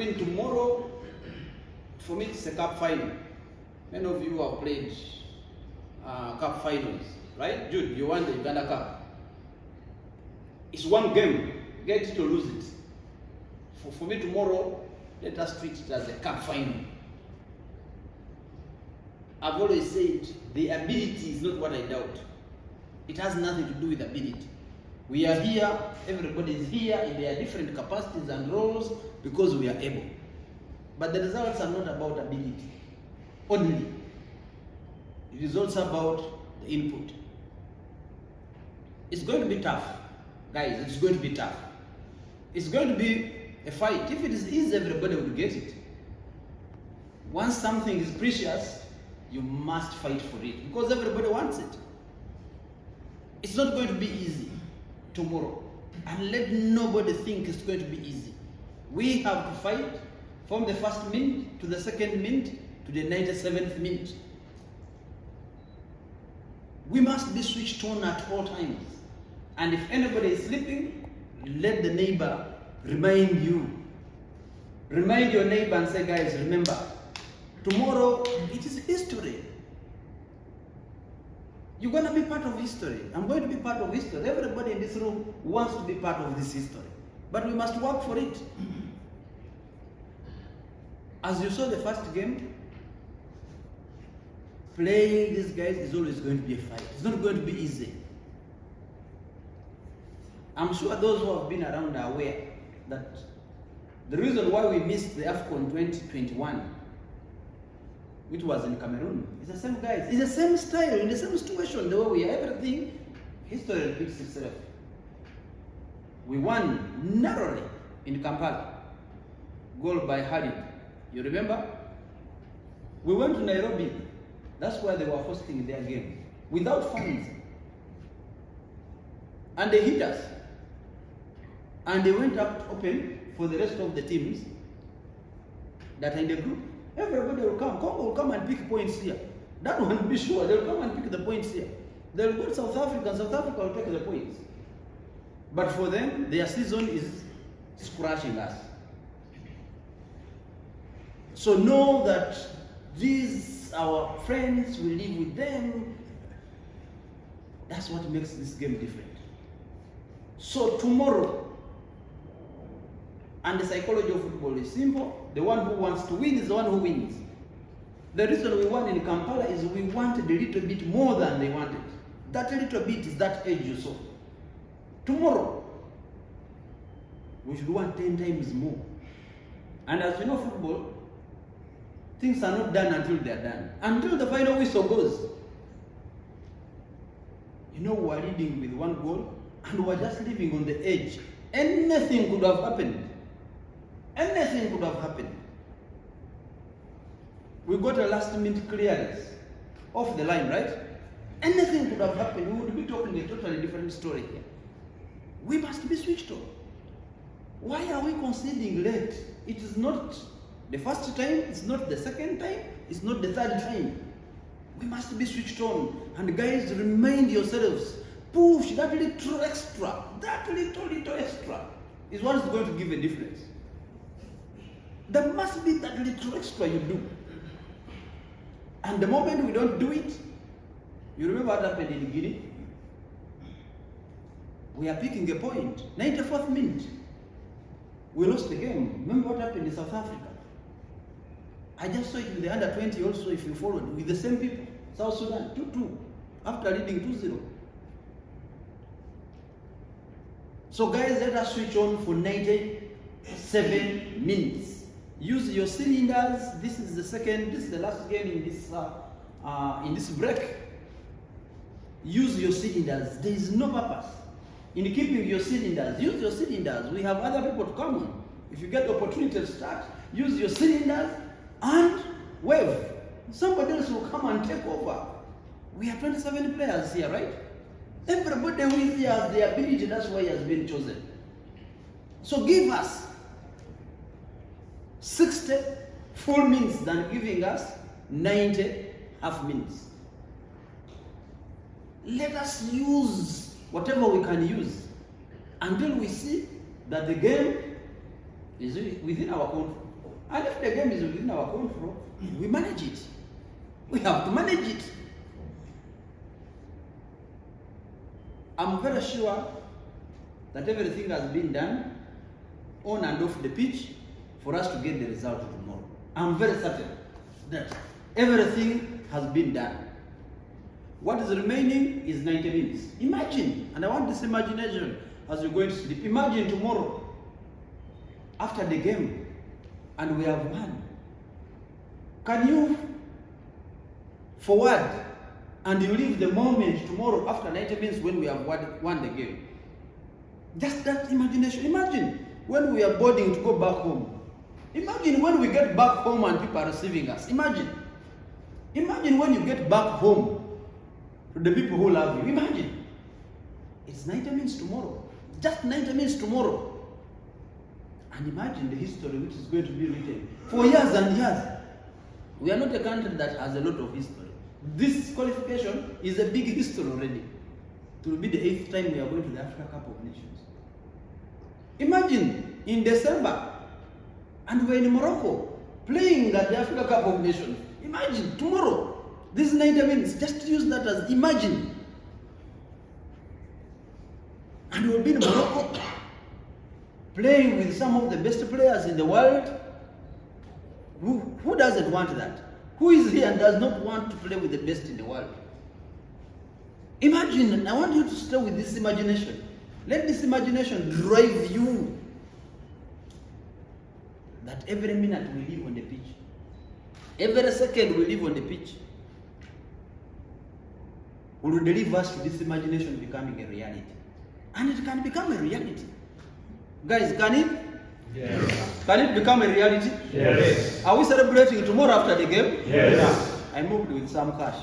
win tomorrow, for me it's a cup final. Many of you have played cup finals, right? Jude, you won the Uganda Cup. It's one game, get it or lose it. For me tomorrow, let us treat it as a cup final. I've always said the ability is not what I doubt. It has nothing to do with ability. We are here, everybody is here in their different capacities and roles because we are able. But the results are not about ability only. It is also about the input. It's going to be tough, guys. It's going to be tough. It's going to be a fight. If it is easy, everybody will get it. Once something is precious, you must fight for it because everybody wants it. It's not going to be easy tomorrow, and let nobody think it's going to be easy. We have to fight from the first minute to the second minute to the 97th minute. We must be switched on at all times. And if anybody is sleeping, let the neighbor remind you. Remind your neighbor and say, guys, remember, tomorrow it is history. You're going to be part of history. I'm going to be part of history. Everybody in this room wants to be part of this history. But we must work for it. As you saw the first game, playing these guys is always going to be a fight. It's not going to be easy. I'm sure those who have been around are aware that the reason why we missed the AFCON 2021, which was in Cameroon, it's the same guys, it's the same style, in the same situation, the way we are, everything, history repeats itself. We won narrowly in Kampala, goal by Khalid. You remember? We went to Nairobi, that's where they were hosting their game, without fans. And they hit us. And they went up open for the rest of the teams that are in the group. Everybody will come. Congo will come and pick points here. That one will be sure. They'll come and pick the points here. They'll go to South Africa, and South Africa will take the points. But for them, their season is scratching us. So know that these, our friends, we live with them. That's what makes this game different. So tomorrow, and the psychology of football is simple. The one who wants to win is the one who wins. The reason we won in Kampala is we wanted a little bit more than they wanted. That little bit is that edge you saw. Tomorrow, we should want 10 times more. And as you know, football, things are not done until they are done. Until the final whistle goes. You know, we are leading with one goal, and we are just living on the edge. Anything could have happened. Anything could have happened. We got a last minute clearance off the line, right? Anything could have happened. We would be talking a totally different story here. We must be switched on. Why are we conceding late? It is not the first time, it's not the second time, it's not the third time. We must be switched on. And guys, remind yourselves, push that little extra. That little extra is what is going to give a difference. There must be that little extra you do. And the moment we don't do it, you remember what happened in Guinea? We are picking a point. 94th minute. We lost the game. Remember what happened in South Africa? I just saw it with the under 20 also, if you followed, with the same people. South Sudan, 2-2, after leading 2-0. So guys, let us switch on for 97 minutes. Use your cylinders. This is the last game in this break. Use your cylinders. There is no purpose in keeping your cylinders. Use your cylinders. We have other people to come on. If you get the opportunity to start, use your cylinders and wave. Somebody else will come and take over. We have 27 players here, right? Everybody who is here has the ability, that's why he has been chosen. So give us 60 full minutes than giving us 90 half minutes. Let us use whatever we can use until we see that the game is within our And if the game is within our control, we manage it. We have to manage it. I'm very sure that everything has been done on and off the pitch for us to get the result tomorrow. I'm very certain that everything has been done. What is remaining is 90 minutes. Imagine, and I want this imagination as we're going to sleep. Imagine tomorrow, after the game, and we have won. Can you forward and you live the moment tomorrow after 90 minutes when we have won the game? Just that imagination. Imagine when we are boarding to go back home. Imagine when we get back home and people are receiving us. Imagine. Imagine when you get back home to the people who love you. Imagine. It's 90 minutes tomorrow. Just 90 minutes tomorrow. And imagine the history which is going to be written for years and years. We are not a country that has a lot of history. This qualification is a big history already. It will be the 8th time we are going to the Africa Cup of Nations. Imagine in December, and we're in Morocco playing at the Africa Cup of Nations. Imagine tomorrow, this 90 minutes, just use that as imagine. And we'll be in Morocco playing with some of the best players in the world. Who doesn't want that? Who is here and does not want to play with the best in the world? Imagine, and I want you to stay with this imagination. Let this imagination drive you. That every minute we live on the pitch. Every second we live on the pitch. Will deliver us to this imagination becoming a reality. And it can become a reality. Guys, can it? Yes. Can it become a reality? Yes. Are we celebrating tomorrow after the game? Yes. I moved with some cash.